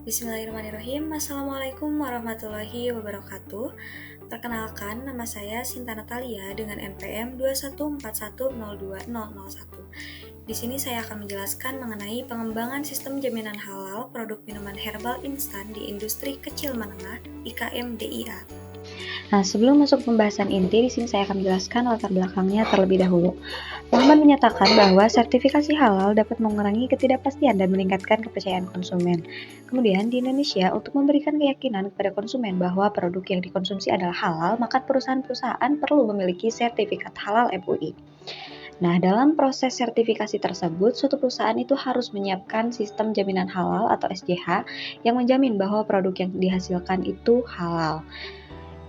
Bismillahirrahmanirrahim. Assalamualaikum warahmatullahi wabarakatuh. Perkenalkan, nama saya Sinta Natalia dengan NPM 214102001. Di sini saya akan menjelaskan mengenai pengembangan sistem jaminan halal produk minuman herbal instan di industri kecil menengah IKM DIA. Nah, sebelum masuk pembahasan inti, di sini saya akan menjelaskan latar belakangnya terlebih dahulu. Muhammad menyatakan bahwa sertifikasi halal dapat mengurangi ketidakpastian dan meningkatkan kepercayaan konsumen. Kemudian, di Indonesia, untuk memberikan keyakinan kepada konsumen bahwa produk yang dikonsumsi adalah halal, maka perusahaan-perusahaan perlu memiliki sertifikat halal MUI. Nah, dalam proses sertifikasi tersebut, suatu perusahaan itu harus menyiapkan sistem jaminan halal atau SJH yang menjamin bahwa produk yang dihasilkan itu halal.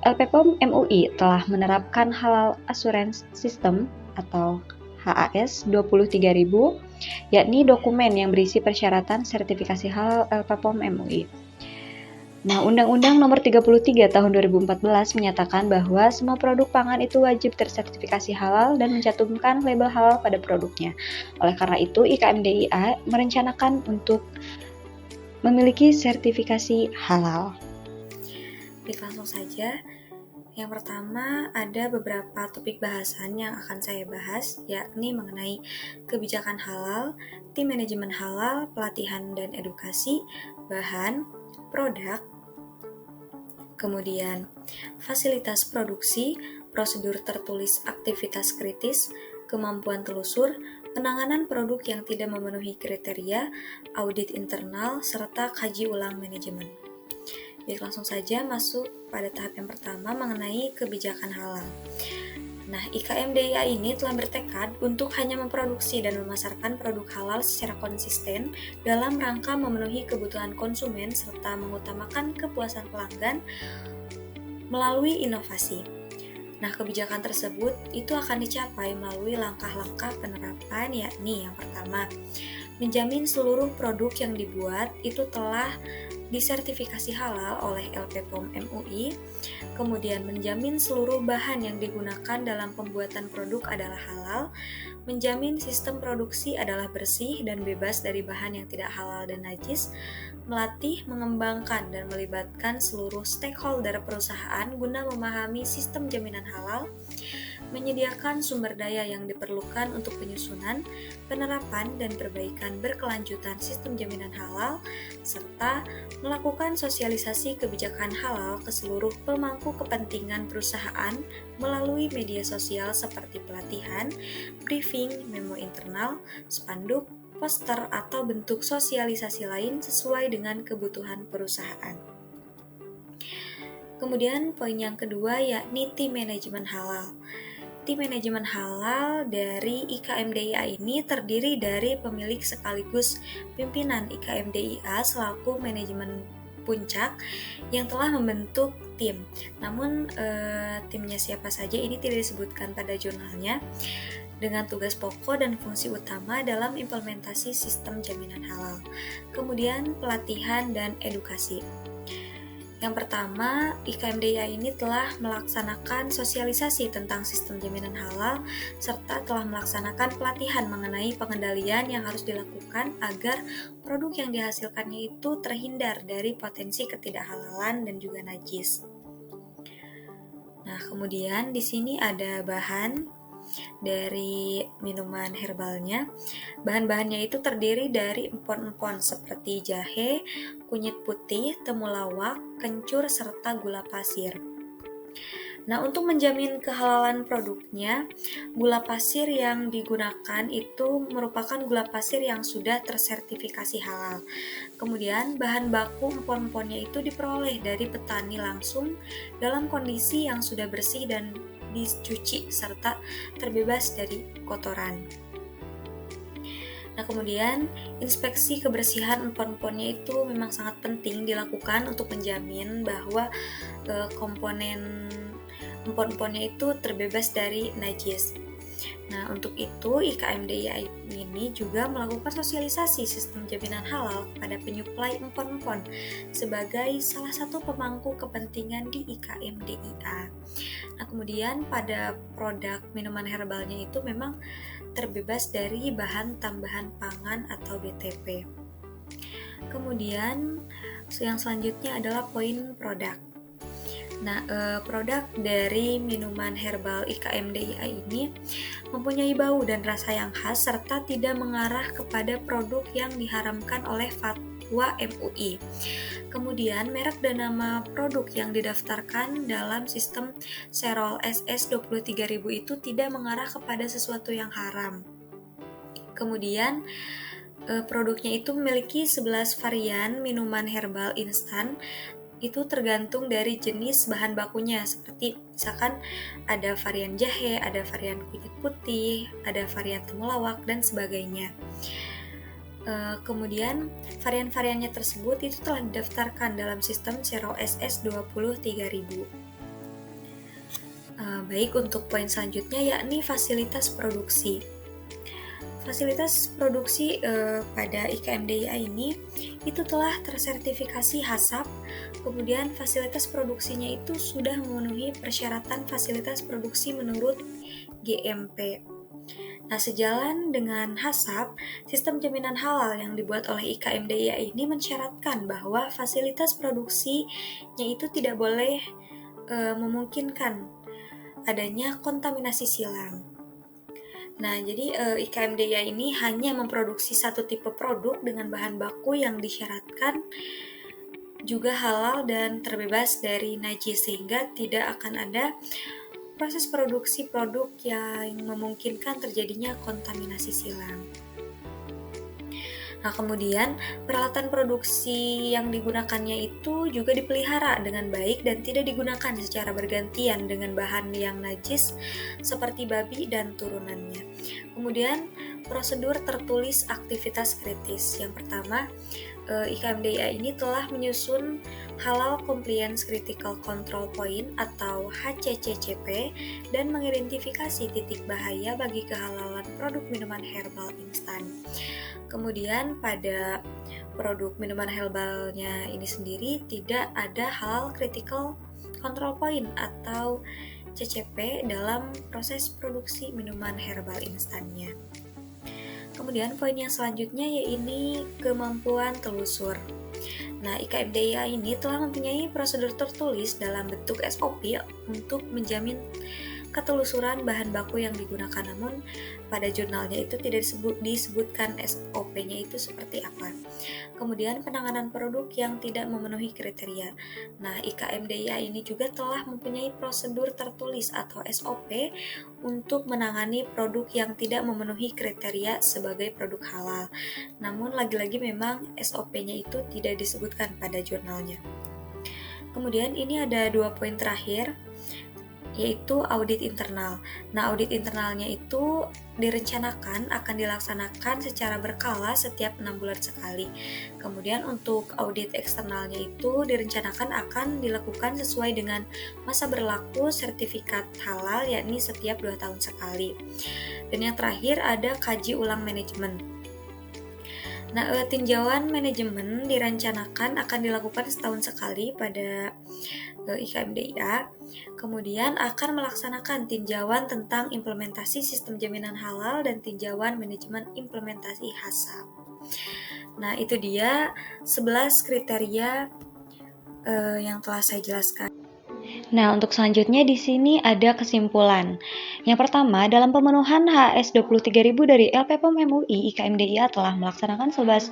LPPOM MUI telah menerapkan Halal Assurance System atau HAS 23.000, yakni dokumen yang berisi persyaratan sertifikasi halal LPPOM MUI. Nah, Undang-Undang Nomor 33 Tahun 2014 menyatakan bahwa semua produk pangan itu wajib tersertifikasi halal dan mencantumkan label halal pada produknya. Oleh karena itu, IKM DIA merencanakan untuk memiliki sertifikasi halal. Baik, langsung saja. Yang pertama, ada beberapa topik bahasan yang akan saya bahas, yakni mengenai kebijakan halal, tim manajemen halal, pelatihan dan edukasi, bahan, produk, kemudian fasilitas produksi, prosedur tertulis aktivitas kritis, kemampuan telusur, penanganan produk yang tidak memenuhi kriteria, audit internal, serta kaji ulang manajemen. Baik, langsung saja masuk pada tahap yang pertama mengenai kebijakan halal. Nah, IKM DIA ini telah bertekad untuk hanya memproduksi dan memasarkan produk halal secara konsisten dalam rangka memenuhi kebutuhan konsumen serta mengutamakan kepuasan pelanggan melalui inovasi. Nah, kebijakan tersebut itu akan dicapai melalui langkah-langkah penerapan, yakni yang pertama, menjamin seluruh produk yang dibuat itu telah disertifikasi halal oleh LPPOM MUI, kemudian menjamin seluruh bahan yang digunakan dalam pembuatan produk adalah halal, menjamin sistem produksi adalah bersih dan bebas dari bahan yang tidak halal dan najis, melatih, mengembangkan, dan melibatkan seluruh stakeholder perusahaan guna memahami sistem jaminan halal, menyediakan sumber daya yang diperlukan untuk penyusunan, penerapan, dan perbaikan berkelanjutan sistem jaminan halal, serta melakukan sosialisasi kebijakan halal ke seluruh pemangku kepentingan perusahaan melalui media sosial seperti pelatihan, briefing, memo internal, spanduk, poster, atau bentuk sosialisasi lain sesuai dengan kebutuhan perusahaan. Kemudian poin yang kedua yakni tim manajemen halal. Tim manajemen halal dari IKM DIA ini terdiri dari pemilik sekaligus pimpinan IKM DIA selaku manajemen puncak yang telah membentuk tim. Namun timnya siapa saja ini tidak disebutkan pada jurnalnya, dengan tugas pokok dan fungsi utama dalam implementasi sistem jaminan halal. Kemudian pelatihan dan edukasi. Yang pertama, IKM DIA ini telah melaksanakan sosialisasi tentang sistem jaminan halal serta telah melaksanakan pelatihan mengenai pengendalian yang harus dilakukan agar produk yang dihasilkannya itu terhindar dari potensi ketidakhalalan dan juga najis. Nah, kemudian di sini ada bahan dari minuman herbalnya. Bahan-bahannya itu terdiri dari empon-empon seperti jahe, kunyit putih, temulawak, kencur, serta gula pasir. Nah, untuk menjamin kehalalan produknya, gula pasir yang digunakan itu merupakan gula pasir yang sudah tersertifikasi halal. Kemudian, bahan baku empon-emponnya itu diperoleh dari petani langsung dalam kondisi yang sudah bersih dan dicuci serta terbebas dari kotoran. Nah, kemudian inspeksi kebersihan empon-emponnya itu memang sangat penting dilakukan untuk menjamin bahwa komponen empon-emponnya itu terbebas dari najis. Nah, untuk itu IKM DIA ini juga melakukan sosialisasi sistem jaminan halal pada penyuplai empon-empon sebagai salah satu pemangku kepentingan di IKM DIA. Nah, kemudian pada produk minuman herbalnya itu memang terbebas dari bahan tambahan pangan atau BTP. Kemudian Yang selanjutnya adalah poin produk. Nah, produk dari minuman herbal IKMDIA ini mempunyai bau dan rasa yang khas serta tidak mengarah kepada produk yang diharamkan oleh fatwa MUI. Kemudian, merek dan nama produk yang didaftarkan dalam sistem Serol SS 23.000 itu tidak mengarah kepada sesuatu yang haram. Kemudian, produknya itu memiliki 11 varian minuman herbal instan. Itu tergantung dari jenis bahan bakunya, seperti misalkan ada varian jahe, ada varian kunyit putih, ada varian temulawak, dan sebagainya. Kemudian varian-variannya tersebut itu telah didaftarkan dalam sistem Serol SS 23.000. Baik, untuk poin selanjutnya yakni fasilitas produksi. Fasilitas produksi pada IKMDIA ini itu telah tersertifikasi HACCP, kemudian fasilitas produksinya itu sudah memenuhi persyaratan fasilitas produksi menurut GMP. Nah, sejalan dengan HACCP, sistem jaminan halal yang dibuat oleh IKMDIA ini mensyaratkan bahwa fasilitas produksinya itu tidak boleh memungkinkan adanya kontaminasi silang. Nah, jadi IKMDIA ini hanya memproduksi satu tipe produk dengan bahan baku yang disyaratkan juga halal dan terbebas dari najis, sehingga tidak akan ada proses produksi produk yang memungkinkan terjadinya kontaminasi silang. Nah, kemudian peralatan produksi yang digunakannya itu juga dipelihara dengan baik dan tidak digunakan secara bergantian dengan bahan yang najis seperti babi dan turunannya. Kemudian prosedur tertulis aktivitas kritis. Yang pertama, IKMDIA ini telah menyusun Halal Compliance Critical Control Point atau HCCCP dan mengidentifikasi titik bahaya bagi kehalalan produk minuman herbal instan. Kemudian pada produk minuman herbalnya ini sendiri tidak ada Halal Critical Control Point atau CCP dalam proses produksi minuman herbal instannya. Kemudian poin yang selanjutnya yaitu kemampuan telusur. Nah, IKMDIA ini telah mempunyai prosedur tertulis dalam bentuk SOP untuk menjamin ketelusuran bahan baku yang digunakan, namun pada jurnalnya itu tidak disebutkan SOP-nya itu seperti apa. Kemudian penanganan produk yang tidak memenuhi kriteria. Nah, IKMDIA ini juga telah mempunyai prosedur tertulis atau SOP untuk menangani produk yang tidak memenuhi kriteria sebagai produk halal. Namun lagi-lagi memang SOP-nya itu tidak disebutkan pada jurnalnya. Kemudian ini ada 2 poin terakhir, yaitu audit internal. Nah, audit internalnya itu direncanakan akan dilaksanakan secara berkala setiap 6 bulan sekali. Kemudian untuk audit eksternalnya itu direncanakan akan dilakukan sesuai dengan masa berlaku sertifikat halal, yakni setiap 2 tahun sekali. Dan yang terakhir ada kaji ulang manajemen. Nah, tinjauan manajemen direncanakan akan dilakukan setahun sekali pada IKMDIA. Kemudian akan melaksanakan tinjauan tentang implementasi sistem jaminan halal dan tinjauan manajemen implementasi HACCP. Nah, itu dia 11 kriteria yang telah saya jelaskan. Nah, untuk selanjutnya di sini ada kesimpulan. Yang pertama, dalam pemenuhan HS 23.000 dari LPPOM MUI, IKMDIA telah melaksanakan 11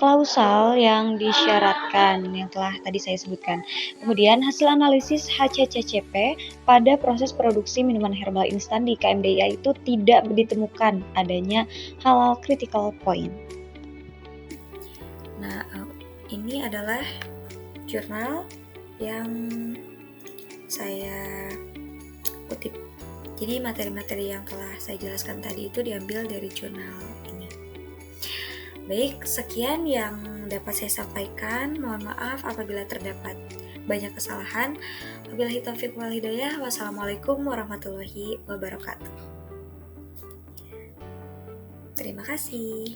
klausal yang disyaratkan yang telah tadi saya sebutkan. Kemudian, hasil analisis HCCCP pada proses produksi minuman herbal instan di IKMDIA itu tidak ditemukan adanya halal critical point. Nah, ini adalah jurnal yang saya kutip. Jadi materi-materi yang telah saya jelaskan tadi itu diambil dari jurnal ini. Baik, sekian yang dapat saya sampaikan. Mohon maaf apabila terdapat banyak kesalahan. Wabillahi taufiq wal hidayah. Wassalamualaikum warahmatullahi wabarakatuh. Terima kasih.